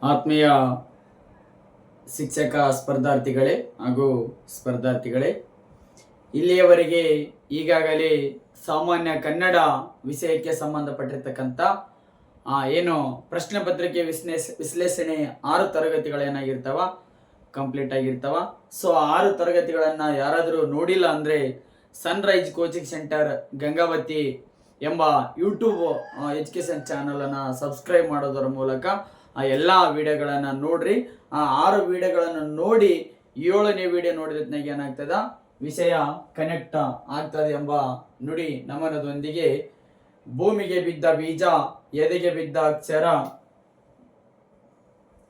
ಆತ್ಮೀಯ ಶಿಕ್ಷಕ ಸ್ಪರ್ಧಾರ್ಥಿಗಳೇ ಹಾಗೂ ಸ್ಪರ್ಧಾರ್ಥಿಗಳೇ, ಇಲ್ಲಿಯವರೆಗೆ ಈಗಾಗಲೇ ಸಾಮಾನ್ಯ ಕನ್ನಡ ವಿಷಯಕ್ಕೆ ಸಂಬಂಧಪಟ್ಟಿರ್ತಕ್ಕಂಥ ಏನು ಪ್ರಶ್ನೆ ಪತ್ರಿಕೆ ವಿಶ್ಲೇಷಣೆ 6 ತರಗತಿಗಳೇನಾಗಿರ್ತಾವ ಕಂಪ್ಲೀಟ್ ಆಗಿರ್ತಾವ. ಸೊ 6 ತರಗತಿಗಳನ್ನು ಯಾರಾದರೂ ನೋಡಿಲ್ಲ ಅಂದರೆ ಸನ್ರೈಸ್ ಕೋಚಿಂಗ್ ಸೆಂಟರ್ ಗಂಗಾವತಿ ಎಂಬ ಯೂಟ್ಯೂಬ್ ಎಜುಕೇಷನ್ ಚಾನಲನ್ನು ಸಬ್ಸ್ಕ್ರೈಬ್ ಮಾಡೋದರ ಮೂಲಕ ಆ ಎಲ್ಲ ವಿಡಿಯೋಗಳನ್ನು ನೋಡ್ರಿ. ಆ 6 ವಿಡಿಯೋಗಳನ್ನು ನೋಡಿ 7ನೇ ವಿಡಿಯೋ ನೋಡಿದ್ನಾಗ ಏನಾಗ್ತದ ವಿಷಯ ಕನೆಕ್ಟ್ ಆಗ್ತದೆ ಎಂಬ ನುಡಿ ನಮನದೊಂದಿಗೆ ಭೂಮಿಗೆ ಬಿದ್ದ ಬೀಜ ಎದೆಗೆ ಬಿದ್ದ ಅಕ್ಷರ,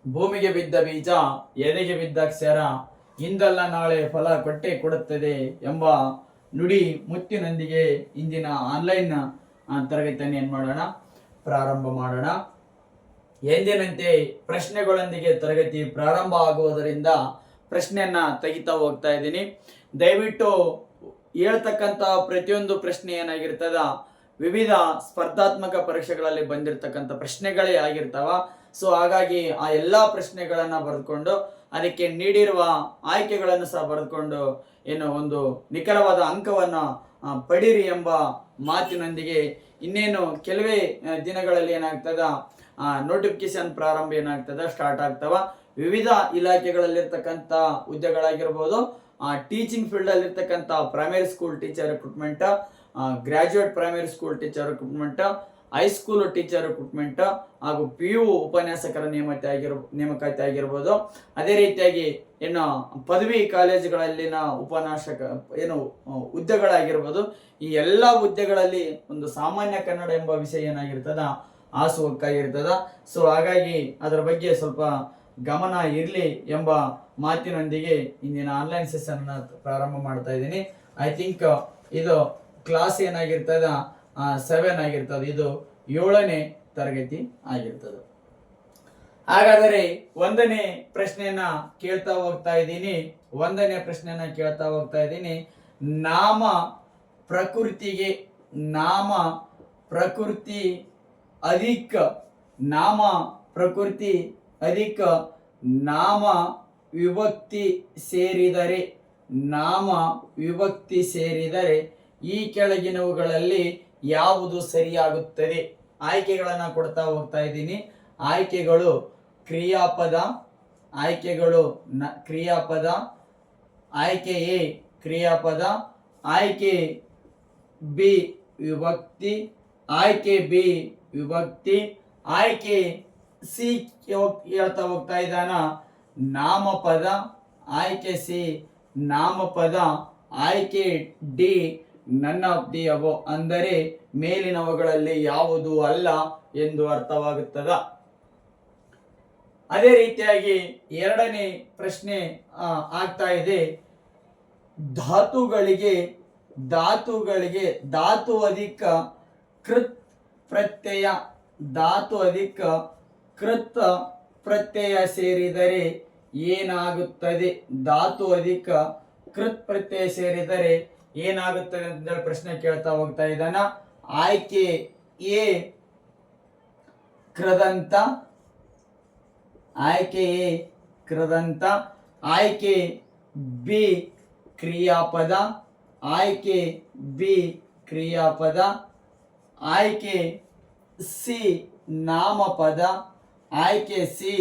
ಭೂಮಿಗೆ ಬಿದ್ದ ಬೀಜ ಎದೆಗೆ ಬಿದ್ದ ಅಕ್ಷರ, ಇಂದಲ್ಲ ನಾಳೆ ಫಲ ಕೊಟ್ಟೆ ಕೊಡುತ್ತದೆ ಎಂಬ ನುಡಿ ಮುತ್ತಿನೊಂದಿಗೆ ಇಂದಿನ ಆನ್ಲೈನ್ ತರಗತಿಯನ್ನು ಏನು ಮಾಡೋಣ, ಪ್ರಾರಂಭ ಮಾಡೋಣ. ಎಂದಿನಂತೆ ಪ್ರಶ್ನೆಗಳೊಂದಿಗೆ ತರಗತಿ ಪ್ರಾರಂಭ ಆಗುವುದರಿಂದ ಪ್ರಶ್ನೆಯನ್ನ ತೆಗಿತಾ ಹೋಗ್ತಾ ಇದ್ದೀನಿ. ದಯವಿಟ್ಟು ಹೇಳ್ತಕ್ಕಂಥ ಪ್ರತಿಯೊಂದು ಪ್ರಶ್ನೆ ಏನಾಗಿರ್ತದ ವಿವಿಧ ಸ್ಪರ್ಧಾತ್ಮಕ ಪರೀಕ್ಷೆಗಳಲ್ಲಿ ಬಂದಿರತಕ್ಕಂಥ ಪ್ರಶ್ನೆಗಳೇ ಆಗಿರ್ತಾವ. ಸೊ ಹಾಗಾಗಿ ಆ ಎಲ್ಲ ಪ್ರಶ್ನೆಗಳನ್ನ ಬರೆದುಕೊಂಡು ಅದಕ್ಕೆ ನೀಡಿರುವ ಆಯ್ಕೆಗಳನ್ನು ಸಹ ಬರೆದುಕೊಂಡು ಏನು ಒಂದು ನಿಖರವಾದ ಅಂಕವನ್ನು ಪಡೀರಿ ಎಂಬ ಮಾತಿನೊಂದಿಗೆ ಇನ್ನೇನು ಕೆಲವೇ ದಿನಗಳಲ್ಲಿ ಏನಾಗ್ತದ ನೋಟಿಫಿಕೇಶನ್ ಪ್ರಾರಂಭ ಏನಾಗ್ತದ ಸ್ಟಾರ್ಟ್ ಆಗ್ತವ. ವಿವಿಧ ಇಲಾಖೆಗಳಲ್ಲಿರ್ತಕ್ಕಂಥ ಹುದ್ದೆಗಳಾಗಿರ್ಬೋದು, ಟೀಚಿಂಗ್ ಫೀಲ್ಡ್ ಅಲ್ಲಿರ್ತಕ್ಕಂಥ primary school teacher recruitment, graduate primary school teacher recruitment, high school teacher recruitment ಹಾಗೂ PU ಉಪನ್ಯಾಸಕರ ನೇಮಕಾತಿ ಆಗಿರ್ಬೋದು. ಅದೇ ರೀತಿಯಾಗಿ ಏನು ಪದವಿ ಕಾಲೇಜುಗಳಲ್ಲಿನ ಉಪನ್ಯಾಸಕ ಏನು ಹುದ್ದೆಗಳಾಗಿರ್ಬೋದು, ಈ ಎಲ್ಲ ಹುದ್ದೆಗಳಲ್ಲಿ ಒಂದು ಸಾಮಾನ್ಯ ಕನ್ನಡ ಎಂಬ ವಿಷಯ ಏನಾಗಿರ್ತದ ಆಸುವಕ್ಕಾಗಿರ್ತದ. ಸೊ ಹಾಗಾಗಿ ಅದರ ಬಗ್ಗೆ ಸ್ವಲ್ಪ ಗಮನ ಇರಲಿ ಎಂಬ ಮಾತಿನೊಂದಿಗೆ ಇಂದಿನ ಆನ್ಲೈನ್ ಸೆಷನ್ ಪ್ರಾರಂಭ ಮಾಡ್ತಾ ಇದ್ದೀನಿ. ಐ ಥಿಂಕ್ ಇದು ಕ್ಲಾಸ್ ಏನಾಗಿರ್ತದ 7 ಆಗಿರ್ತದೆ, ಇದು 7ನೇ ತರಗತಿ ಆಗಿರ್ತದೆ. ಹಾಗಾದರೆ 1ನೇ ಪ್ರಶ್ನೆಯನ್ನ ಕೇಳ್ತಾ ಹೋಗ್ತಾ ಇದ್ದೀನಿ. 1ನೇ ಪ್ರಶ್ನೆಯನ್ನ ಕೇಳ್ತಾ ಹೋಗ್ತಾ ಇದ್ದೀನಿ. ನಾಮ ಪ್ರಕೃತಿಗೆ ನಾಮ ಪ್ರಕೃತಿ ಅಧಿಕ, ನಾಮ ಪ್ರಕೃತಿ ಅಧಿಕ ನಾಮ ವಿಭಕ್ತಿ ಸೇರಿದರೆ, ನಾಮ ವಿಭಕ್ತಿ ಸೇರಿದರೆ ಈ ಕೆಳಗಿನವುಗಳಲ್ಲಿ ಯಾವುದು ಸರಿಯಾಗುತ್ತದೆ? ಆಯ್ಕೆಗಳನ್ನು ಕೊಡ್ತಾ ಹೋಗ್ತಾ ಇದ್ದೀನಿ. ಆಯ್ಕೆಗಳು ಕ್ರಿಯಾಪದ, ಆಯ್ಕೆಗಳು ಕ್ರಿಯಾಪದ, ಆಯ್ಕೆ ಎ ಕ್ರಿಯಾಪದ, ಆಯ್ಕೆ ಬಿ ವಿಭಕ್ತಿ, ಆಯ್ಕೆ ಬಿ ವಿಭಕ್ತಿ, ಆಯ್ಕೆ ಸಿ ಹೇಳ್ತಾ ಹೋಗ್ತಾ ಇದ್ದಾನ ನಾಮಪದ, ಆಯ್ಕೆ ಸಿ ನಾಮಪದ, ಆಯ್ಕೆ D none of the above ಅಂದರೆ ಮೇಲಿನವುಗಳಲ್ಲಿ ಯಾವುದು ಅಲ್ಲ ಎಂದು ಅರ್ಥವಾಗುತ್ತದ. ಅದೇ ರೀತಿಯಾಗಿ 2ನೇ ಪ್ರಶ್ನೆ ಆಗ್ತಾ ಇದೆ. ಧಾತುಗಳಿಗೆ ಧಾತು ಅಧಿಕ ಕೃತ್ ಪ್ರತ್ಯಯ, ಧಾತು ಅಧಿಕ ಕೃತ್ ಪ್ರತ್ಯಯ ಸೇರಿದರೆ ಏನಾಗುತ್ತದೆ? ಧಾತು ಅಧಿಕ ಕೃತ್ ಪ್ರತ್ಯಯ ಸೇರಿದರೆ ಏನಾಗುತ್ತದೆ ಅಂತ ಪ್ರಶ್ನೆ ಕೇಳ್ತಾ ಹೋಗ್ತಾ ಇದ್ದಾನ. ಆಯ್ಕೆ ಎ ಕೃದಂತ, ಆಯ್ಕೆ ಎ ಕೃದಂತ, ಆಯ್ಕೆ ಬಿ ಕ್ರಿಯಾಪದ, ಆಯ್ಕೆ ಬಿ ಕ್ರಿಯಾಪದ, ಆಯ್ಕೆ ಸಿ ನಾಮಪದ, ಆಯ್ಕೆ ಸಿ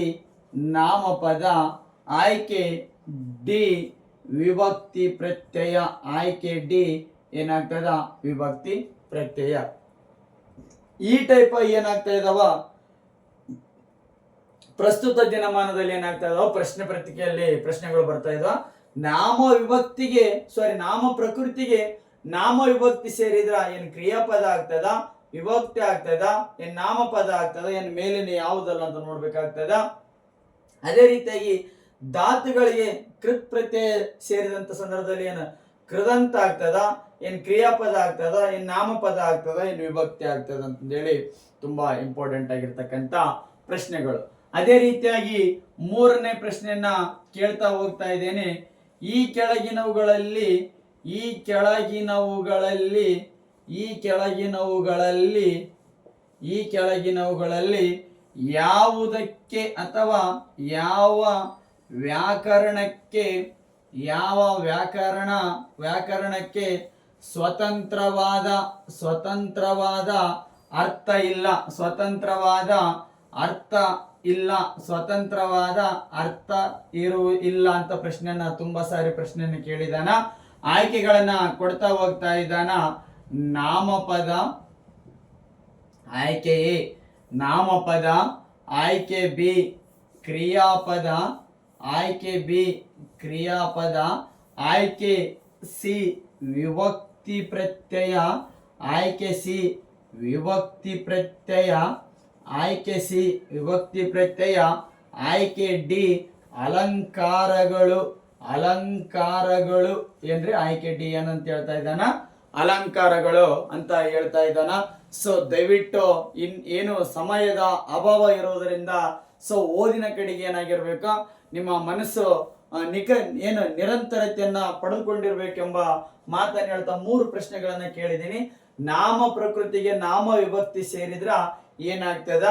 ನಾಮಪದ, ಆಯ್ಕೆ ಡಿ ವಿಭಕ್ತಿ ಪ್ರತ್ಯಯ, ಆಯ್ಕೆ ಡಿ ಏನಾಗ್ತದ ವಿಭಕ್ತಿ ಪ್ರತ್ಯಯ. ಈ ಟೈಪ್ ಏನಾಗ್ತಾ ಇದಾವ ಪ್ರಸ್ತುತ ದಿನಮಾನದಲ್ಲಿ ಏನಾಗ್ತಾ ಇದಾವ ಪ್ರಶ್ನೆ ಪತ್ರಿಕೆಯಲ್ಲಿ ಪ್ರಶ್ನೆಗಳು ಬರ್ತಾ ಇದಾವ. ನಾಮ ವಿಭಕ್ತಿಗೆ ನಾಮ ಪ್ರಕೃತಿಗೆ ನಾಮ ವಿಭಕ್ತಿ ಸೇರಿದ್ರ ಏನ್ ಕ್ರಿಯಾಪದ ಆಗ್ತದ, ವಿಭಕ್ತಿ ಆಗ್ತದ, ಏನ್ ನಾಮಪದ ಆಗ್ತದ, ಏನ್ ಮೇಲಿನ ಯಾವುದಲ್ಲ ಅಂತ ನೋಡ್ಬೇಕಾಗ್ತದ. ಅದೇ ರೀತಿಯಾಗಿ ಧಾತುಗಳಿಗೆ ಕೃತ್ ಪ್ರತ್ಯಯ ಸೇರಿದಂತ ಸಂದರ್ಭದಲ್ಲಿ ಏನು ಕೃದಂತ ಆಗ್ತದ, ಏನ್ ಕ್ರಿಯಾಪದ ಆಗ್ತದ, ಏನ್ ನಾಮಪದ ಆಗ್ತದ, ಏನ್ ವಿಭಕ್ತಿ ಆಗ್ತದ ಅಂತಂದೇಳಿ ತುಂಬಾ ಇಂಪಾರ್ಟೆಂಟ್ ಆಗಿರ್ತಕ್ಕಂಥ ಪ್ರಶ್ನೆಗಳು. ಅದೇ ರೀತಿಯಾಗಿ 3ನೇ ಪ್ರಶ್ನೆಯನ್ನ ಕೇಳ್ತಾ ಹೋಗ್ತಾ ಇದ್ದೇನೆ. ಈ ಕೆಳಗಿನವುಗಳಲ್ಲಿ ಯಾವುದಕ್ಕೆ ಅಥವಾ ಯಾವ ವ್ಯಾಕರಣಕ್ಕೆ ವ್ಯಾಕರಣಕ್ಕೆ ಸ್ವತಂತ್ರವಾದ ಅರ್ಥ ಇಲ್ಲ, ಸ್ವತಂತ್ರವಾದ ಅರ್ಥ ಇಲ್ಲ ಅಂತ ಪ್ರಶ್ನೆಯನ್ನ ತುಂಬಾ ಸಾರಿ ಪ್ರಶ್ನೆಯನ್ನು ಕೇಳಿದಾನ. ಆಯ್ಕೆಗಳನ್ನ ಕೊಡ್ತಾ ಹೋಗ್ತಾ ಇದ್ದಾನ. ನಾಮಪದ ಆಯ್ಕೆ ಎ ನಾಮಪದ, ಆಯ್ಕೆ ಬಿ ಕ್ರಿಯಾಪದ, ಆಯ್ಕೆ ಸಿ ವಿಭಕ್ತಿ ಪ್ರತ್ಯಯ, ಆಯ್ಕೆ ಡಿ ಅಲಂಕಾರಗಳು ಏನ್ರಿ ಆಯ್ಕೆ ಡಿ ಏನಂತ ಹೇಳ್ತಾ ಇದ್ದಾನ, ಅಲಂಕಾರಗಳು ಅಂತ ಹೇಳ್ತಾ ಇದ್ದಾನ. ಸೊ ದಯವಿಟ್ಟು ಏನು ಸಮಯದ ಅಭಾವ ಇರೋದರಿಂದ ಸೊ ಓದಿನ ಕಡೆಗೆ ಏನಾಗಿರ್ಬೇಕು, ನಿಮ್ಮ ಮನಸ್ಸು ನಿರಂತರತೆಯನ್ನ ಪಡೆದುಕೊಂಡಿರ್ಬೇಕೆಂಬ ಮಾತನ್ನ ಹೇಳ್ತಾ 3 ಪ್ರಶ್ನೆಗಳನ್ನ ಕೇಳಿದೀನಿ. ನಾಮ ಪ್ರಕೃತಿಗೆ ನಾಮ ವಿಭಕ್ತಿ ಸೇರಿದ್ರ ಏನಾಗ್ತದ,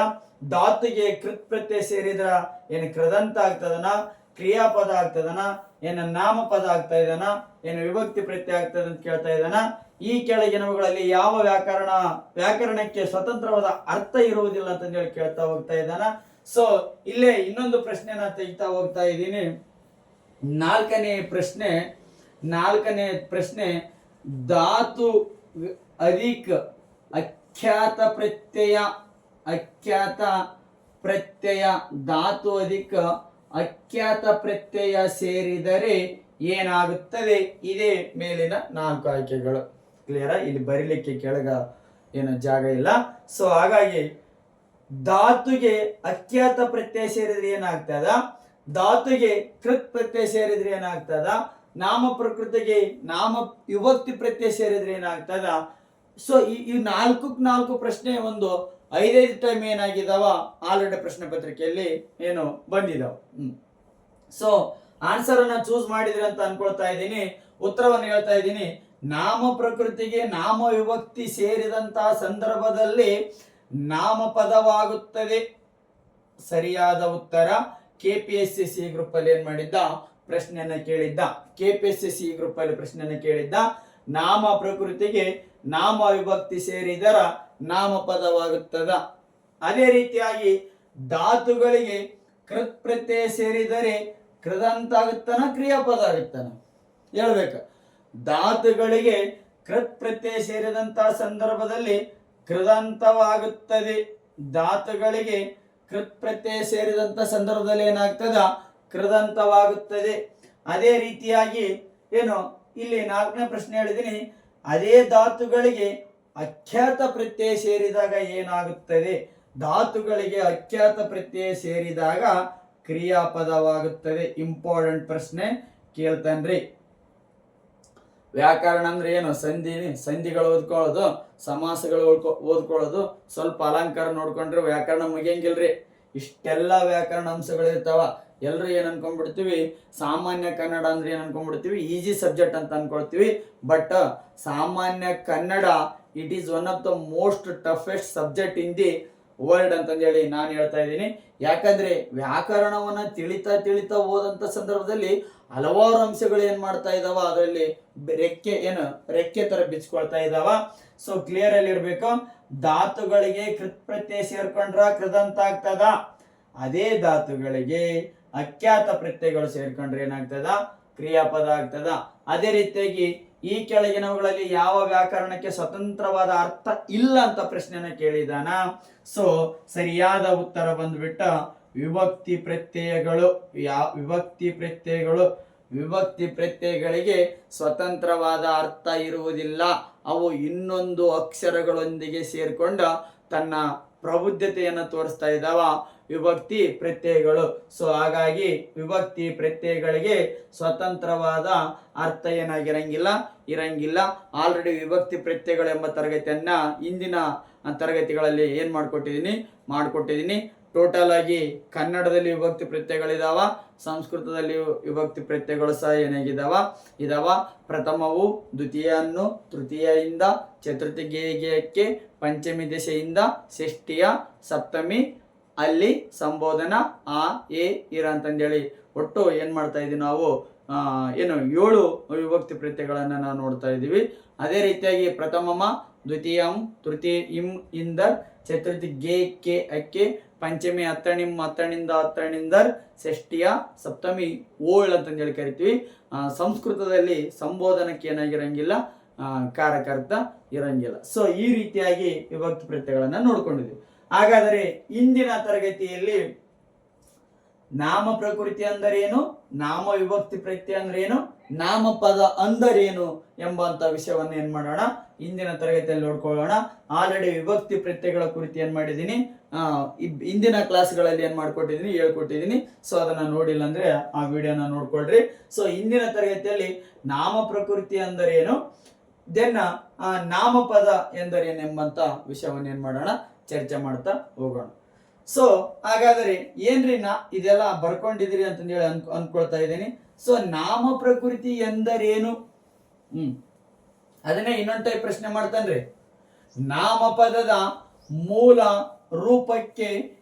ಧಾತುಗೆ ಕೃತ್ ಪ್ರತ್ಯಯ ಸೇರಿದ್ರ ಏನು ಕೃದಂತ ಆಗ್ತದನ, ಕ್ರಿಯಾಪದ ಆಗ್ತದನ, ಏನು ನಾಮಪದ ಆಗ್ತಾ ಇದನ, ಏನು ವಿಭಕ್ತಿ ಪ್ರತ್ಯಯ ಆಗ್ತದ ಅಂತ ಕೇಳ್ತಾ ಇದ್ದಾನ. ಈ ಕೆಳಗಿನವುಗಳಲ್ಲಿ ಯಾವ ವ್ಯಾಕರಣಕ್ಕೆ ಸ್ವತಂತ್ರವಾದ ಅರ್ಥ ಇರುವುದಿಲ್ಲ ಅಂತ ಹೇಳಿ ಕೇಳ್ತಾ ಹೋಗ್ತಾ ಇದ್ದಾನ. ಸೊ ಇಲ್ಲೇ ಇನ್ನೊಂದು ಪ್ರಶ್ನೆನ ತೆಗಿತಾ ಹೋಗ್ತಾ ಇದ್ದೀನಿ. ನಾಲ್ಕನೇ ಪ್ರಶ್ನೆ ಧಾತು ಅಧಿಕ ಅಖ್ಯಾತ ಪ್ರತ್ಯಯ ಧಾತು ಅಧಿಕ ಅಖ್ಯಾತ ಪ್ರತ್ಯಯ ಸೇರಿದರೆ ಏನಾಗುತ್ತದೆ? ಇದೇ ಮೇಲಿನ 4 ಆಯ್ಕೆಗಳು. ಕ್ಲಿಯರಾ? ಇಲ್ಲಿ ಬರೀಲಿಕ್ಕೆ ಕೆಳಗ ಏನು ಜಾಗ ಇಲ್ಲ. ಸೊ ಹಾಗಾಗಿ ಧಾತುಗೆ ಅಖ್ಯಾತ ಪ್ರತ್ಯಯ ಸೇರಿದ್ರೆ ಏನಾಗ್ತದ, ಧಾತುಗೆ ಕೃತ್ ಪ್ರತ್ಯಯ ಸೇರಿದ್ರೆ ಏನಾಗ್ತದ, ನಾಮ ಪ್ರಕೃತಿಗೆ ನಾಮ ವಿಭಕ್ತಿ ಪ್ರತ್ಯಯ ಸೇರಿದ್ರೆ ಏನಾಗ್ತದ. ಸೊ ಈ 4 ಪ್ರಶ್ನೆ ಒಂದು 5 ಟೈಮ್ ಏನಾಗಿದಾವ ಆಲ್ರೆಡಿ ಪ್ರಶ್ನೆ ಪತ್ರಿಕೆಯಲ್ಲಿ ಏನು ಬಂದಿದಾವ. ಸೊ ಆನ್ಸರ್ ಅನ್ನ ಚೂಸ್ ಮಾಡಿದ್ರೆ ಅಂತ ಅನ್ಕೊಳ್ತಾ ಇದ್ದೀನಿ. ಉತ್ತರವನ್ನು ಹೇಳ್ತಾ ಇದ್ದೀನಿ. ನಾಮ ಪ್ರಕೃತಿಗೆ ನಾಮ ವಿಭಕ್ತಿ ಸೇರಿದಂತಹ ಸಂದರ್ಭದಲ್ಲಿ ನಾಮಪದವಾಗುತ್ತದೆ. ಸರಿಯಾದ ಉತ್ತರ. KPSC ಗ್ರೂಪ್ ಅಲ್ಲಿ ಏನ್ ಮಾಡಿದ್ದ, ಪ್ರಶ್ನೆಯನ್ನ ಕೇಳಿದ್ದ. KPSC ಗ್ರೂಪ್ ಅಲ್ಲಿ ಪ್ರಶ್ನೆಯನ್ನ ಕೇಳಿದ್ದ. ನಾಮ ಪ್ರಕೃತಿಗೆ ನಾಮ ವಿಭಕ್ತಿ ಸೇರಿದರ ನಾಮಪದವಾಗುತ್ತದ. ಅದೇ ರೀತಿಯಾಗಿ ಧಾತುಗಳಿಗೆ ಕೃತ್ ಪ್ರತ್ಯಯ ಸೇರಿದರೆ ಕೃದಂತ ಆಗುತ್ತಾನ, ಕ್ರಿಯಾಪದ ಆಗುತ್ತಾನ ಹೇಳ್ಬೇಕು. ಧಾತುಗಳಿಗೆ ಕೃತ್ ಪ್ರತ್ಯಯ ಸೇರಿದಂತಹ ಸಂದರ್ಭದಲ್ಲಿ ಕೃದಂತವಾಗುತ್ತದೆ. ಧಾತುಗಳಿಗೆ ಕೃತ್ ಪ್ರತ್ಯಯ ಸೇರಿದಂತ ಸಂದರ್ಭದಲ್ಲಿ ಏನಾಗ್ತದ, ಕೃದಂತವಾಗುತ್ತದೆ. ಅದೇ ರೀತಿಯಾಗಿ ಏನು ಇಲ್ಲಿ 4ನೇ ಪ್ರಶ್ನೆ ಹೇಳಿದೀನಿ. ಅದೇ ಧಾತುಗಳಿಗೆ ಅಖ್ಯಾತ ಪ್ರತ್ಯಯ ಸೇರಿದಾಗ ಏನಾಗುತ್ತದೆ? ಧಾತುಗಳಿಗೆ ಅಖ್ಯಾತ ಪ್ರತ್ಯಯ ಸೇರಿದಾಗ ಕ್ರಿಯಾಪದವಾಗುತ್ತದೆ. ಇಂಪಾರ್ಟೆಂಟ್ ಪ್ರಶ್ನೆ ಕೇಳ್ತಾನ್ರಿ. ವ್ಯಾಕರಣ ಅಂದ್ರೆ ಏನು? ಸಂಧಿಗಳು ಓದ್ಕೊಳ್ಳೋದು, ಸಮಾಸಗಳು ಓದ್ಕೊಳ್ಳೋದು, ಸ್ವಲ್ಪ ಅಲಂಕಾರ ನೋಡ್ಕೊಂಡ್ರೆ ವ್ಯಾಕರಣ ಮುಗಿಯಂಗಿಲ್ರಿ. ಇಷ್ಟೆಲ್ಲ ವ್ಯಾಕರಣ ಅಂಶಗಳು ಇರ್ತಾವ. ಎಲ್ಲರೂ ಏನ್ ಅನ್ಕೊಂಡ್ಬಿಡ್ತೀವಿ, ಸಾಮಾನ್ಯ ಕನ್ನಡ ಅಂದ್ರೆ ಏನ್ ಅನ್ಕೊಂಡ್ಬಿಡ್ತೀವಿ, ಈಜಿ ಸಬ್ಜೆಕ್ಟ್ ಅಂತ ಅನ್ಕೊಳ್ತೀವಿ. ಬಟ್ ಸಾಮಾನ್ಯ Kannada it is one of the most toughest subject in the world ಅಂತಂದೇಳಿ ನಾನು ಹೇಳ್ತಾ ಇದ್ದೀನಿ. ಯಾಕಂದ್ರೆ ವ್ಯಾಕರಣವನ್ನ ತಿಳಿತಾ ಹೋದಂತ ಸಂದರ್ಭದಲ್ಲಿ ಹಲವಾರು ಅಂಶಗಳು ಏನ್ ಮಾಡ್ತಾ ಇದಾವ, ಅದರಲ್ಲಿ ರೆಕ್ಕೆ ತರ ಬಿಚ್ಕೊಳ್ತಾ ಇದಾವ. ಸೊ ಕ್ಲಿಯರ್ ಅಲ್ಲಿ ಇರ್ಬೇಕು. ಧಾತುಗಳಿಗೆ ಕೃತ್ ಪ್ರತ್ಯಯ ಸೇರ್ಕೊಂಡ್ರ ಕೃದಂತ ಆಗ್ತದ. ಅದೇ ಧಾತುಗಳಿಗೆ ಅಖ್ಯಾತ ಪ್ರತ್ಯಯಗಳು ಸೇರ್ಕೊಂಡ್ರೆ ಏನಾಗ್ತದ, ಕ್ರಿಯಾಪದ ಆಗ್ತದ. ಅದೇ ರೀತಿಯಾಗಿ ಈ ಕೆಳಗಿನವುಗಳಲ್ಲಿ ಯಾವ ವ್ಯಾಕರಣಕ್ಕೆ ಸ್ವತಂತ್ರವಾದ ಅರ್ಥ ಇಲ್ಲ ಅಂತ ಪ್ರಶ್ನೆನ ಕೇಳಿದಾನ. ಸೊ ಸರಿಯಾದ ಉತ್ತರ ಬಂದ್ಬಿಟ್ಟ ವಿಭಕ್ತಿ ಪ್ರತ್ಯಯಗಳಿಗೆ ಸ್ವತಂತ್ರವಾದ ಅರ್ಥ ಇರುವುದಿಲ್ಲ. ಅವು ಇನ್ನೊಂದು ಅಕ್ಷರಗಳೊಂದಿಗೆ ಸೇರ್ಕೊಂಡ ತನ್ನ ಪ್ರಬುದ್ಧತೆಯನ್ನು ತೋರಿಸ್ತಾ ಇದ್ದಾವ ವಿಭಕ್ತಿ ಪ್ರತ್ಯಯಗಳು. ಸೊ ಹಾಗಾಗಿ ವಿಭಕ್ತಿ ಪ್ರತ್ಯಯಗಳಿಗೆ ಸ್ವತಂತ್ರವಾದ ಅರ್ಥ ಇರಂಗಿಲ್ಲ. ಆಲ್ರೆಡಿ ವಿಭಕ್ತಿ ಪ್ರತ್ಯಯಗಳು ಎಂಬ ತರಗತಿಯನ್ನ ಹಿಂದಿನ ತರಗತಿಗಳಲ್ಲಿ ಏನ್ ಮಾಡ್ಕೊಟ್ಟಿದ್ದೀನಿ. ಟೋಟಲ್ ಆಗಿ ಕನ್ನಡದಲ್ಲಿ ವಿಭಕ್ತಿ ಪ್ರತ್ಯಯಗಳಿದಾವ, ಸಂಸ್ಕೃತದಲ್ಲಿ ವಿಭಕ್ತಿ ಪ್ರತ್ಯಯಗಳು ಸಹ ಇದಾವ. ಪ್ರಥಮವು ದ್ವಿತೀಯನ್ನು, ತೃತೀಯದಿಂದ ಚತುರ್ಥಿಗೆ, ಪಂಚಮಿ ದಶೆಯಿಂದ ಷಷ್ಠಿಯ, ಸಪ್ತಮಿ ಅಲ್ಲಿ ಸಂಬೋಧನಾ ಆ ಎ ಇರ ಅಂತಂದೇಳಿ ಒಟ್ಟು ಏನ್ ಮಾಡ್ತಾ ಇದೀವಿ ನಾವು ಏನು 7 ವಿಭಕ್ತಿ ಪ್ರತ್ಯಯಗಳನ್ನ ನಾವು ನೋಡ್ತಾ ಇದೀವಿ. ಅದೇ ರೀತಿಯಾಗಿ ಪ್ರಥಮಮ, ದ್ವಿತೀಯಂ, ತೃತೀಯ ಇಂ ಇಂದರ್, ಚತುರ್ಥಿ ಗೆ ಕೆ ಅಕ್ಕೆ, ಪಂಚಮಿ ಅತ್ತಣಿಂ ಅತ್ತಣಿಂದ ಅತ್ತಣಿಂದರ್, ಷಷ್ಠಿಯ ಸಪ್ತಮಿ ಓಳ್ ಅಂತಂದೇಳಿ ಕರಿತೀವಿ. ಸಂಸ್ಕೃತದಲ್ಲಿ ಸಂಬೋಧನಕ್ಕೆ ಏನಾಗಿರಂಗಿಲ್ಲ, ಕಾರಕರ್ತ ಇರಂಗಿಲ್ಲ. ಸೊ ಈ ರೀತಿಯಾಗಿ ವಿಭಕ್ತಿ ಪ್ರತ್ಯಯಗಳನ್ನ ನೋಡ್ಕೊಂಡಿದ್ವಿ. ಹಾಗಾದರೆ ಇಂದಿನ ತರಗತಿಯಲ್ಲಿ ನಾಮ ಪ್ರಕೃತಿ ಅಂದರೇನು, ನಾಮ ವಿಭಕ್ತಿ ಪ್ರತ್ಯಯ ಅಂದ್ರೇನು, ನಾಮಪದ ಅಂದರೇನು ಎಂಬಂತ ವಿಷಯವನ್ನ ಏನ್ ಮಾಡೋಣ, ಇಂದಿನ ತರಗತಿಯಲ್ಲಿ ನೋಡ್ಕೊಳ್ಳೋಣ. ಆಲ್ರೆಡಿ ವಿಭಕ್ತಿ ಪ್ರತ್ಯಯಗಳ ಕುರಿತು ಏನ್ ಮಾಡಿದೀನಿ, ಇಂದಿನ ಕ್ಲಾಸ್ಗಳಲ್ಲಿ ಏನ್ ಮಾಡ್ಕೊಟ್ಟಿದೀನಿ, ಹೇಳ್ಕೊಟ್ಟಿದೀನಿ. ಸೊ ಅದನ್ನ ನೋಡಿಲ್ಲ ಅಂದ್ರೆ ಆ ವಿಡಿಯೋನ ನೋಡ್ಕೊಳ್ರಿ. ಸೊ ಇಂದಿನ ತರಗತಿಯಲ್ಲಿ ನಾಮ ಪ್ರಕೃತಿ ಅಂದರೇನು, ದೆನ್ ನಾಮಪದ ಎಂದರೇನು ಎಂಬಂತ ವಿಷಯವನ್ನ ಏನ್ ಮಾಡೋಣ, ಚರ್ಚೆ ಮಾಡ್ತಾ ಹೋಗೋಣ. ಸೊ ಹಾಗಾದರೆ ಏನ್ರಿ ಇದೆಲ್ಲ ಬರ್ಕೊಂಡಿದ್ದೀರಿ ಅಂತಂದೇಳಿ ಅನ್ಕೊಳ್ತಾ ಇದ್ದೀನಿ. ಸೊ ನಾಮ ಪ್ರಕೃತಿ ಎಂದರೇನು, ಅದನ್ನೇ ಇನ್ನೊಂದು ಟೈಪ್ ಪ್ರಶ್ನೆ ಮಾಡ್ತಾನ್ರಿ. ನಾಮಪದದ ಮೂಲ ರೂಪಕ್ಕೆ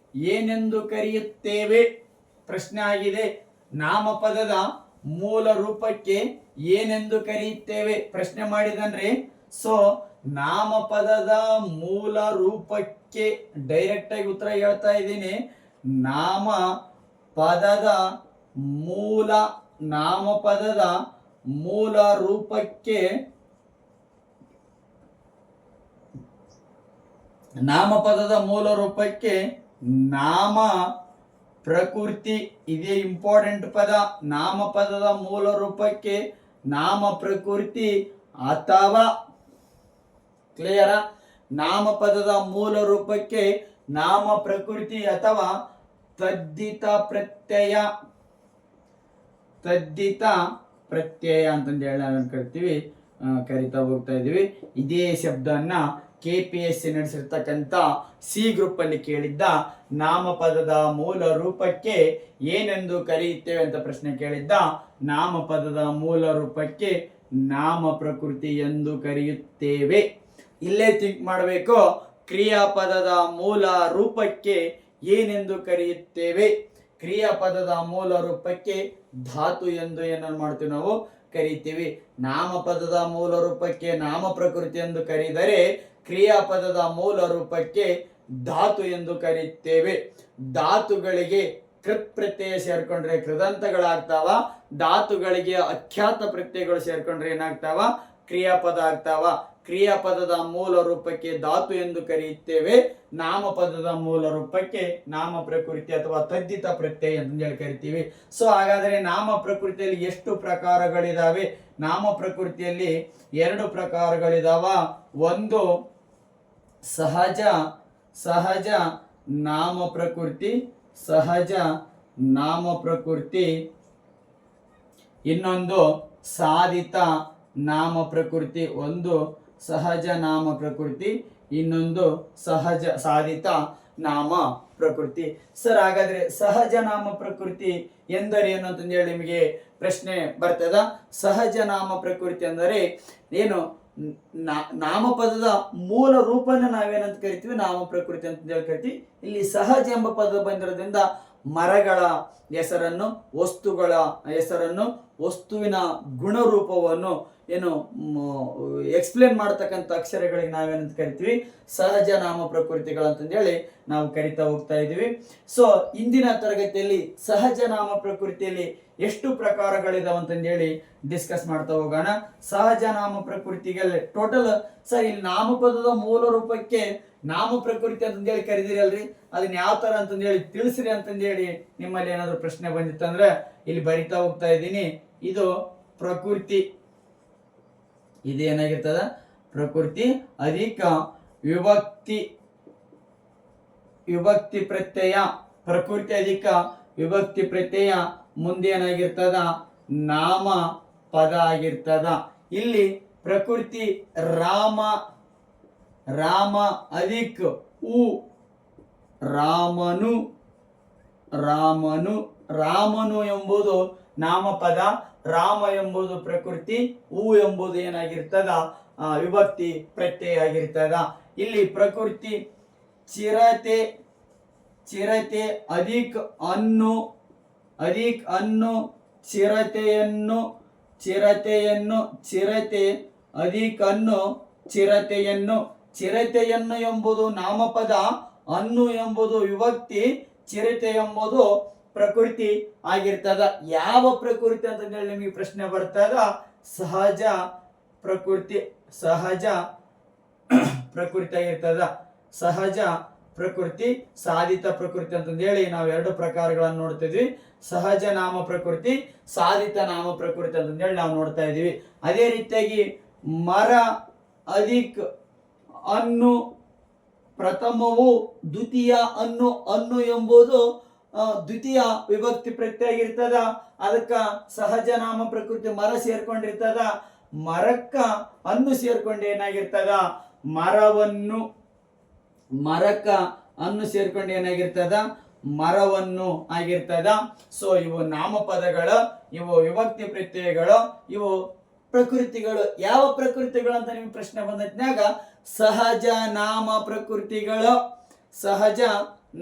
ಏನೆಂದು ಕರೆಯುತ್ತೇವೆ ಪ್ರಶ್ನೆ ಆಗಿದೆ. ನಾಮಪದದ ಮೂಲ ರೂಪಕ್ಕೆ ಏನೆಂದು ಕರೆಯುತ್ತೇವೆ ಪ್ರಶ್ನೆ ಮಾಡಿದನ್ರಿ. ಸೊ ನಾಮಪದದ ಮೂಲ ರೂಪಕ್ಕೆ ಡೈರೆಕ್ಟ್ ಆಗಿ ಉತ್ತರ ಹೇಳ್ತಾ ಇದ್ದೀನಿ. ನಾಮಪದದ ಮೂಲ ರೂಪಕ್ಕೆ ನಾಮ ಪ್ರಕೃತಿ, ಇದೇ ಇಂಪಾರ್ಟೆಂಟ್ ಪದ. ನಾಮಪದದ ಮೂಲ ರೂಪಕ್ಕೆ ನಾಮ ಪ್ರಕೃತಿ ಅಥವಾ, ಕ್ಲಿಯರ್, ನಾಮಪದದ ಮೂಲ ರೂಪಕ್ಕೆ ನಾಮ ಪ್ರಕೃತಿ ಅಥವಾ ತದ್ದಿತ ಪ್ರತ್ಯಯ ಅಂತಂದು ಹೇಳಿ ನಾವೇನು ಕರಿತೀವಿ, ಕರಿತಾ ಹೋಗ್ತಾ ಇದೀವಿ. ಇದೇ ಶಬ್ದವನ್ನ KPSC ನಡೆಸಿರ್ತಕ್ಕಂಥ ಸಿ ಗ್ರೂಪ್ ಅಲ್ಲಿ ಕೇಳಿದ್ದ ನಾಮಪದದ ಮೂಲ ರೂಪಕ್ಕೆ ಏನೆಂದು ಕರೆಯುತ್ತೇವೆ ಅಂತ ಪ್ರಶ್ನೆ ಕೇಳಿದ್ದ. ನಾಮಪದದ ಮೂಲ ರೂಪಕ್ಕೆ ನಾಮ ಪ್ರಕೃತಿ ಎಂದು ಕರೆಯುತ್ತೇವೆ. ಇಲ್ಲೇ ಥಿಂಕ್ ಮಾಡಬೇಕು. ಕ್ರಿಯಾಪದದ ಮೂಲ ರೂಪಕ್ಕೆ ಏನೆಂದು ಕರೆಯುತ್ತೇವೆ, ಕ್ರಿಯಾಪದದ ಮೂಲ ರೂಪಕ್ಕೆ ಧಾತು ಎಂದು ಏನನ್ನು ಮಾಡ್ತೀವಿ ನಾವು ಕರಿತೀವಿ. ನಾಮಪದದ ಮೂಲ ರೂಪಕ್ಕೆ ನಾಮ ಪ್ರಕೃತಿ ಎಂದು ಕರೆದರೆ ಕ್ರಿಯಾಪದದ ಮೂಲ ರೂಪಕ್ಕೆ ಧಾತು ಎಂದು ಕರೆಯುತ್ತೇವೆ. ಧಾತುಗಳಿಗೆ ಕೃತ್ ಪ್ರತ್ಯಯ ಸೇರ್ಕೊಂಡ್ರೆ ಕೃದಂತಗಳಾಗ್ತಾವ, ಧಾತುಗಳಿಗೆ ಅಖ್ಯಾತ ಪ್ರತ್ಯಯಗಳು ಸೇರ್ಕೊಂಡ್ರೆ ಏನಾಗ್ತಾವ, ಕ್ರಿಯಾಪದ ಆಗ್ತಾವ. ಕ್ರಿಯಾಪದದ ಮೂಲ ರೂಪಕ್ಕೆ ಧಾತು ಎಂದು ಕರೆಯುತ್ತೇವೆ. ನಾಮಪದದ ಮೂಲ ರೂಪಕ್ಕೆ ನಾಮ ಪ್ರಕೃತಿ ಅಥವಾ ತದ್ದಿತ ಪ್ರತ್ಯಯ ಅಂತ ಹೇಳಿ ಕರಿತೀವಿ. ಸೊ ಹಾಗಾದರೆ ನಾಮ ಪ್ರಕೃತಿಯಲ್ಲಿ ಎಷ್ಟು ಪ್ರಕಾರಗಳಿದಾವೆ? ನಾಮ ಪ್ರಕೃತಿಯಲ್ಲಿ 2 ಪ್ರಕಾರಗಳಿದಾವ. ಒಂದು ಸಹಜ ನಾಮ ಪ್ರಕೃತಿ, ಇನ್ನೊಂದು ಸಾಧಿತ ನಾಮ ಪ್ರಕೃತಿ. ಒಂದು ಸಹಜ ನಾಮ ಪ್ರಕೃತಿ, ಇನ್ನೊಂದು ಸಾಧಿತ ನಾಮ ಪ್ರಕೃತಿ. ಸರ್ ಹಾಗಾದ್ರೆ ಸಹಜ ನಾಮ ಪ್ರಕೃತಿ ಎಂದರೇನು ಅಂತಂದು ಹೇಳಿ ನಿಮಗೆ ಪ್ರಶ್ನೆ ಬರ್ತದ. ಸಹಜ ನಾಮ ಪ್ರಕೃತಿ ಅಂದರೆ ಏನು? ನಾಮಪದದ ಮೂಲ ರೂಪನ ನಾವೇನಂತ ಕರಿತೀವಿ, ನಾಮ ಪ್ರಕೃತಿ ಅಂತ ಹೇಳಿ ಕರಿತೀವಿ. ಇಲ್ಲಿ ಸಹಜ ಎಂಬ ಪದ ಬಂದಿರೋದ್ರಿಂದ ಮರಗಳ ಹೆಸರನ್ನು, ವಸ್ತುಗಳ ಹೆಸರನ್ನು, ವಸ್ತುವಿನ ಗುಣರೂಪವನ್ನು ಏನು ಎಕ್ಸ್ಪ್ಲೇನ್ ಮಾಡ್ತಕ್ಕಂಥ ಅಕ್ಷರಗಳಿಗೆ ನಾವೇನಂತ ಕರಿತೀವಿ, ಸಹಜ ನಾಮ ಪ್ರಕೃತಿಗಳಂತಂದೇಳಿ ನಾವು ಕರಿತಾ ಹೋಗ್ತಾ ಇದೀವಿ. ಸೊ ಇಂದಿನ ತರಗತಿಯಲ್ಲಿ ಸಹಜ ನಾಮ ಪ್ರಕೃತಿಯಲ್ಲಿ ಎಷ್ಟು ಪ್ರಕಾರಗಳಿದಾವೆ ಅಂತಂದೇಳಿ ಡಿಸ್ಕಸ್ ಮಾಡ್ತಾ ಹೋಗೋಣ. ಸಹಜ ನಾಮ ಪ್ರಕೃತಿಗೆ ಟೋಟಲ್ ಸರ್ ಇಲ್ಲಿ ನಾಮಪದದ ಮೂಲ ರೂಪಕ್ಕೆ ನಾಮ ಪ್ರಕೃತಿ ಅಂತಂದೇಳಿ ಕರೀದಿರಲ್ರಿ, ಅದನ್ನ ಯಾವ ತರ ಅಂತಂದೇಳಿ ತಿಳಿಸ್ರಿ ಅಂತಂದೇಳಿ ನಿಮ್ಮಲ್ಲಿ ಏನಾದ್ರು ಪ್ರಶ್ನೆ ಬಂದಿತ್ತಂದ್ರೆ ಇಲ್ಲಿ ಬರಿತಾ ಹೋಗ್ತಾ ಇದ್ದೀನಿ. ಇದು ಪ್ರಕೃತಿ, ಇದೇನಾಗಿರ್ತದ ಪ್ರಕೃತಿ ಅಧಿಕ ವಿಭಕ್ತಿ ಪ್ರತ್ಯಯ. ಪ್ರಕೃತಿ ಅಧಿಕ ವಿಭಕ್ತಿ ಪ್ರತ್ಯಯ ಮುಂದೆ ಏನಾಗಿರ್ತದ, ನಾಮ ಪದ ಆಗಿರ್ತದ. ಇಲ್ಲಿ ಪ್ರಕೃತಿ ರಾಮ ಅಧಿಕ ಉ ರಾಮನು ಎಂಬುದು ನಾಮಪದ, ರಾಮ ಎಂಬುದು ಪ್ರಕೃತಿ, ಉ ಎಂಬುದು ಏನಾಗಿರ್ತದ ವಿಭಕ್ತಿ ಪ್ರತ್ಯಯ ಆಗಿರ್ತದ. ಇಲ್ಲಿ ಪ್ರಕೃತಿ ಚಿರತೆ ಚಿರತೆ, ಅಧಿಕ್ ಅನ್ನು, ಅಧಿಕ್ ಅನ್ನು, ಚಿರತೆಯನ್ನು, ಚಿರತೆಯನ್ನು, ಚಿರತೆ, ಅಧಿಕ್ ಅನ್ನು, ಚಿರತೆಯನ್ನು. ಚಿರತೆಯನ್ನು ಎಂಬುದು ನಾಮಪದ, ಅನ್ನು ಎಂಬುದು ವಿಭಕ್ತಿ, ಚಿರತೆ ಎಂಬುದು ಪ್ರಕೃತಿ ಆಗಿರ್ತದ. ಯಾವ ಪ್ರಕೃತಿ ಅಂತಂದೇಳಿ ನಿಮಗೆ ಪ್ರಶ್ನೆ ಬರ್ತದ? ಸಹಜ ಪ್ರಕೃತಿ, ಸಹಜ ಪ್ರಕೃತಿ ಆಗಿರ್ತದ. ಸಹಜ ಪ್ರಕೃತಿ, ಸಾಧಿತ ಪ್ರಕೃತಿ ಅಂತಂದೇಳಿ ನಾವು ಎರಡು ಪ್ರಕಾರಗಳನ್ನು ನೋಡ್ತಿದ್ವಿ. ಸಹಜ ನಾಮ ಪ್ರಕೃತಿ, ಸಾಧಿತ ನಾಮ ಪ್ರಕೃತಿ ಅಂತಂದೇಳಿ ನಾವು ನೋಡ್ತಾ ಇದೀವಿ. ಅದೇ ರೀತಿಯಾಗಿ ಮರ, ಅಧಿಕ್ ಅನ್ನು, ಪ್ರಥಮವು, ದ್ವಿತೀಯ ಅನ್ನು. ಅನ್ನು ಎಂಬುದು ದ್ವಿತೀಯ ವಿಭಕ್ತಿ ಪ್ರತ್ಯಯ ಆಗಿರ್ತದ. ಅದಕ್ಕ ಸಹಜ ನಾಮ ಪ್ರಕೃತಿ ಮರ ಸೇರ್ಕೊಂಡಿರ್ತದ. ಮರಕ್ಕ ಅನ್ನು ಸೇರ್ಕೊಂಡು ಏನಾಗಿರ್ತದ? ಮರವನ್ನು. ಮರಕ್ಕ ಅನ್ನು ಸೇರ್ಕೊಂಡು ಏನಾಗಿರ್ತದ? ಮರವನ್ನು ಆಗಿರ್ತದ. ಸೊ ಇವು ನಾಮಪದಗಳು, ಇವು ವಿಭಕ್ತಿ ಪ್ರತ್ಯಯಗಳು, ಇವು ಪ್ರಕೃತಿಗಳು. ಯಾವ ಪ್ರಕೃತಿಗಳು ಅಂತ ನಿಮ್ಗೆ ಪ್ರಶ್ನೆ ಬಂದಾಗ ಸಹಜ ನಾಮ ಪ್ರಕೃತಿಗಳು, ಸಹಜ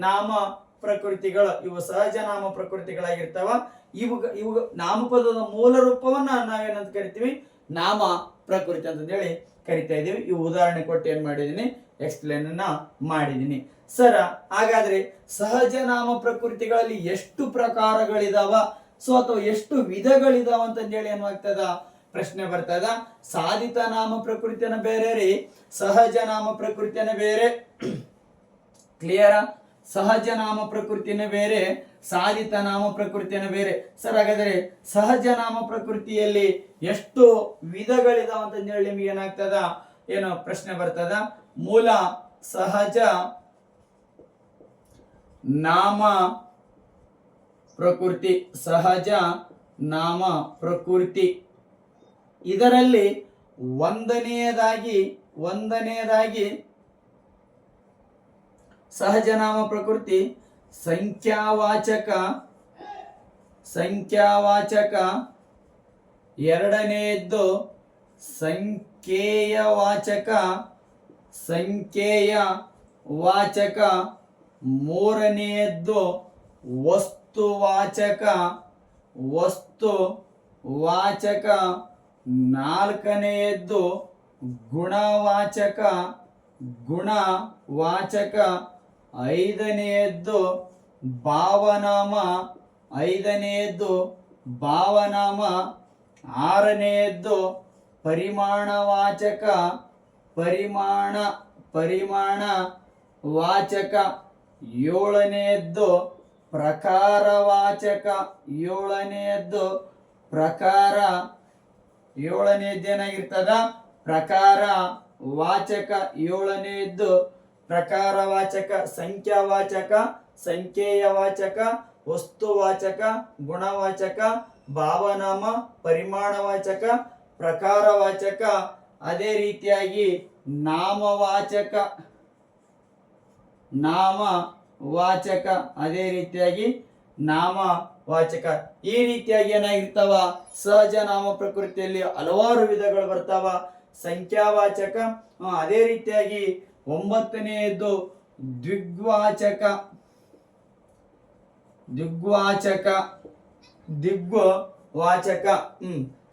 ನಾಮ ಪ್ರಕೃತಿಗಳು, ಇವು ಸಹಜ ನಾಮ ಪ್ರಕೃತಿಗಳಾಗಿರ್ತಾವ. ಇವು ನಾಮಪದದ ಮೂಲ ರೂಪವನ್ನ ನಾವೇನಂತ ಕರಿತೀವಿ? ನಾಮ ಪ್ರಕೃತಿ ಅಂತಂದೇಳಿ ಕರಿತಾ ಇದೀವಿ. ಇವು ಉದಾಹರಣೆ ಕೊಟ್ಟು ಏನ್ ಮಾಡಿದೀನಿ? ಎಕ್ಸ್ಪ್ಲೇನ್ ಅನ್ನ ಮಾಡಿದೀನಿ. ಸರ, ಹಾಗಾದ್ರೆ ಸಹಜ ನಾಮ ಪ್ರಕೃತಿಗಳಲ್ಲಿ ಎಷ್ಟು ಪ್ರಕಾರಗಳಿದಾವ, ಸೊ ಅಥವಾ ಎಷ್ಟು ವಿಧಗಳಿದಾವ ಅಂತಂದೇಳಿ ಏನಾಗ್ತದ? ಪ್ರಶ್ನೆ ಬರ್ತದ. ಸಾಧಿತ ನಾಮ ಪ್ರಕೃತಿಯನ್ನ ಬೇರೆ ರೀ, ಸಹಜ ನಾಮ ಪ್ರಕೃತಿಯನ್ನ ಬೇರೆ. ಕ್ಲಿಯರ? ಸಹಜ ನಾಮ ಪ್ರಕೃತಿನ ಬೇರೆ, ಸಾಧಿತ ನಾಮ ಪ್ರಕೃತಿಯನ್ನ ಬೇರೆ. ಸರ್, ಹಾಗಾದ್ರೆ ಸಹಜ ನಾಮ ಪ್ರಕೃತಿಯಲ್ಲಿ ಎಷ್ಟು ವಿಧಗಳಿದಾವ ಅಂತ ಹೇಳಿ ನಿಮ್ಗೆ ಏನಾಗ್ತದ? ಏನು ಪ್ರಶ್ನೆ ಬರ್ತದ? ಮೂಲ ಸಹಜ ನಾಮ ಪ್ರಕೃತಿ, ಸಹಜ ನಾಮ ಪ್ರಕೃತಿ. ಇದರಲ್ಲಿ ಒಂದನೆಯದಾಗಿ ಸಹಜ ನಾಮ ಪ್ರಕೃತಿ ಸಂಖ್ಯಾವಾಚಕ, ಎರಡನೆಯದ್ದು ಸಂಖ್ಯೇಯವಾಚಕ, ಮೂರನೆಯದ್ದು ವಸ್ತುವಾಚಕ, ನಾಲ್ಕನೆಯದ್ದು ಗುಣವಾಚಕ, ಐದನೆಯದ್ದು ಭಾವನಾಮ, ಆರನೆಯದ್ದು ಪರಿಮಾಣವಾಚಕ, ಏಳನೆಯದ್ದು ಪ್ರಕಾರವಾಚಕ, ಏಳನೇದ್ದೇನಾಗಿರ್ತದ? ಪ್ರಕಾರ ವಾಚಕ. ಏಳನೆಯದ್ದು ಪ್ರಕಾರವಾಚಕ, ಸಂಖ್ಯಾವಾಚಕ, ಸಂಖ್ಯೇಯವಾಚಕ, ವಸ್ತುವಾಚಕ, ಗುಣವಾಚಕ, ಭಾವನಾಮ, ಪರಿಮಾಣವಾಚಕ, ಪ್ರಕಾರವಾಚಕ. ಅದೇ ರೀತಿಯಾಗಿ ನಾಮವಾಚಕ, ಅದೇ ರೀತಿಯಾಗಿ ನಾಮವಾಚಕ. ಈ ರೀತಿಯಾಗಿ ಏನಾಗಿರ್ತಾವ? ಸಹಜ ನಾಮ ಪ್ರಕೃತಿಯಲ್ಲಿ ಹಲವಾರು ವಿಧಗಳು ಬರ್ತಾವ. ಸಂಖ್ಯಾವಾಚಕ, ಅದೇ ರೀತಿಯಾಗಿ ಒಂಬತ್ತನೆಯದ್ದು ದಿಗ್ವಾಚಕ,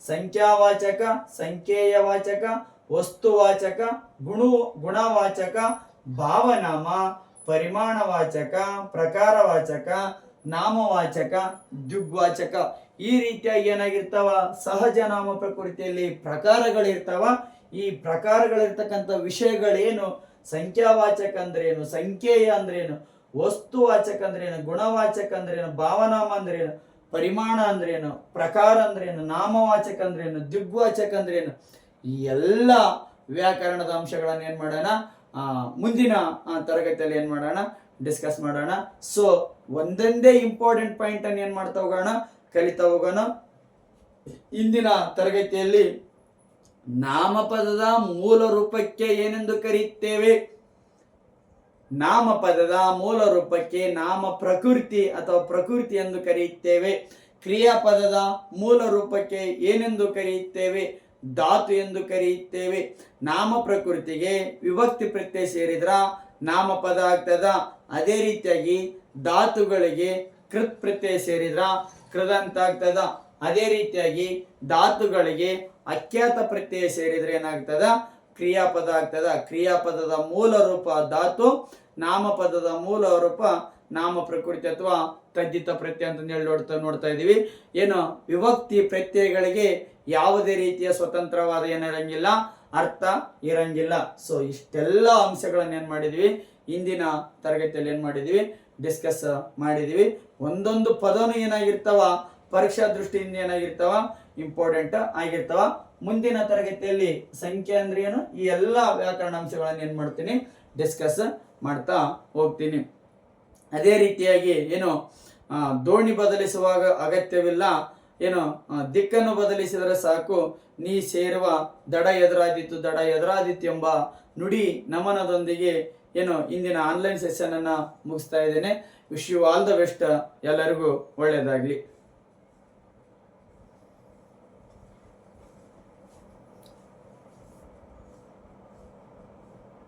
ಸಂಖ್ಯಾವಾಚಕ, ಸಂಖ್ಯೇಯವಾಚಕ, ವಸ್ತುವಾಚಕ, ಗುಣವಾಚಕ, ಭಾವನಾಮ, ಪರಿಮಾಣವಾಚಕ, ಪ್ರಕಾರವಾಚಕ, ನಾಮವಾಚಕ, ದಿಗ್ವಾಚಕ. ಈ ರೀತಿಯಾಗಿ ಏನಾಗಿರ್ತಾವ? ಸಹಜ ನಾಮ ಪ್ರಕೃತಿಯಲ್ಲಿ ಪ್ರಕಾರಗಳಿರ್ತಾವ. ಈ ಪ್ರಕಾರಗಳಿರ್ತಕ್ಕಂಥ ವಿಷಯಗಳೇನು? ಸಂಖ್ಯಾವಾಚಕ ಅಂದ್ರೇನು, ಸಂಖ್ಯೇಯ ಅಂದ್ರೇನು, ವಸ್ತುವಾಚಕ ಅಂದ್ರೇನು, ಗುಣವಾಚಕ ಅಂದ್ರೇನು, ಭಾವನಾಮ ಅಂದ್ರೇನು, ಪರಿಮಾಣ ಅಂದ್ರೇನು, ಪ್ರಕಾರ ಅಂದ್ರೇನು, ನಾಮವಾಚಕ ಅಂದ್ರೇನು, ದಿಗ್ವಾಚಕ ಅಂದ್ರೇನು, ಈ ಎಲ್ಲ ವ್ಯಾಕರಣದ ಅಂಶಗಳನ್ನ ಏನ್ ಮಾಡೋಣ? ಮುಂದಿನ ತರಗತಿಯಲ್ಲಿ ಏನ್ ಮಾಡೋಣ? ಡಿಸ್ಕಸ್ ಮಾಡೋಣ. ಸೊ ಒಂದೊಂದೇ ಇಂಪಾರ್ಟೆಂಟ್ ಪಾಯಿಂಟ್ ಅನ್ನು ಏನ್ ಮಾಡ್ತಾ ಹೋಗೋಣ? ಕಲಿತಾ ಹೋಗೋಣ. ಇಂದಿನ ತರಗತಿಯಲ್ಲಿ ನಾಮಪದದ ಮೂಲ ರೂಪಕ್ಕೆ ಏನೆಂದು ಕರೆಯುತ್ತೇವೆ? ನಾಮಪದದ ಮೂಲ ರೂಪಕ್ಕೆ ನಾಮ ಪ್ರಕೃತಿ ಅಥವಾ ಪ್ರಕೃತಿ ಎಂದು ಕರೆಯುತ್ತೇವೆ. ಕ್ರಿಯಾಪದದ ಮೂಲ ರೂಪಕ್ಕೆ ಏನೆಂದು ಕರೆಯುತ್ತೇವೆ? ಧಾತು ಎಂದು ಕರೆಯುತ್ತೇವೆ. ನಾಮ ಪ್ರಕೃತಿಗೆ ವಿಭಕ್ತಿ ಪ್ರತ್ಯಯ ಸೇರಿದ್ರ ನಾಮಪದ ಆಗ್ತದ. ಅದೇ ರೀತಿಯಾಗಿ ಧಾತುಗಳಿಗೆ ಕೃತ್ ಪ್ರತ್ಯಯ ಸೇರಿದ್ರ ಕೃದಂತ ಆಗ್ತದ. ಅದೇ ರೀತಿಯಾಗಿ ಧಾತುಗಳಿಗೆ ಅಖ್ಯಾತ ಪ್ರತ್ಯಯ ಸೇರಿದ್ರೆ ಏನಾಗ್ತದ, ಕ್ರಿಯಾಪದ ಆಗ್ತದ. ಕ್ರಿಯಾಪದದ ಮೂಲ ರೂಪ ಧಾತು, ನಾಮಪದದ ಮೂಲ ರೂಪ ನಾಮ ಪ್ರಕೃತಿ ಅಥವಾ ತದ್ದಿತ ಪ್ರತ್ಯಯ ಅಂತ ಹೇಳಿ ನೋಡ್ತಾ ಇದೀವಿ. ಏನು ವಿಭಕ್ತಿ ಪ್ರತ್ಯಯಗಳಿಗೆ ಯಾವುದೇ ರೀತಿಯ ಸ್ವತಂತ್ರವಾದ ಏನಿರಂಗಿಲ್ಲ, ಅರ್ಥ ಇರಂಗಿಲ್ಲ. ಸೊ ಇಷ್ಟೆಲ್ಲ ಅಂಶಗಳನ್ನ ಏನ್ ಮಾಡಿದ್ವಿ, ಇಂದಿನ ತರಗತಿಯಲ್ಲಿ ಏನ್ ಮಾಡಿದ್ವಿ, ಡಿಸ್ಕಸ್ ಮಾಡಿದ್ವಿ. ಒಂದೊಂದು ಪದನು ಏನಾಗಿರ್ತಾವ, ಪರೀಕ್ಷಾ ದೃಷ್ಟಿಯಿಂದ ಏನಾಗಿರ್ತಾವ, ಇಂಪಾರ್ಟೆಂಟ್ ಆಗಿರ್ತಾವ. ಮುಂದಿನ ತರಗತಿಯಲ್ಲಿ ಸಂಖ್ಯೆ ಅಂದ್ರೆ ಏನು, ಈ ಎಲ್ಲ ವ್ಯಾಕರಣ ಅಂಶಗಳನ್ನ ಏನ್ ಮಾಡ್ತೀನಿ, ಡಿಸ್ಕಸ್ ಮಾಡ್ತಾ ಹೋಗ್ತೀನಿ. ಅದೇ ರೀತಿಯಾಗಿ ಏನು ದೋಣಿ ಬದಲಿಸುವಾಗ ಅಗತ್ಯವಿಲ್ಲ, ಏನು ದಿಕ್ಕನ್ನು ಬದಲಿಸಿದರೆ ಸಾಕು, ನೀ ಸೇರುವ ದಡ ಎದುರಾದಿತ್ತು ದಡ ಎದುರಾದಿತ್ತು ಎಂಬ ನುಡಿ ನಮನದೊಂದಿಗೆ ಏನು ಇಂದಿನ ಆನ್ಲೈನ್ ಸೆಷನ್ ಅನ್ನ ಮುಗಿಸ್ತಾ ಇದ್ದೇನೆ. Wish you all the best. ಎಲ್ಲರಿಗೂ ಒಳ್ಳೆಯದಾಗಲಿ.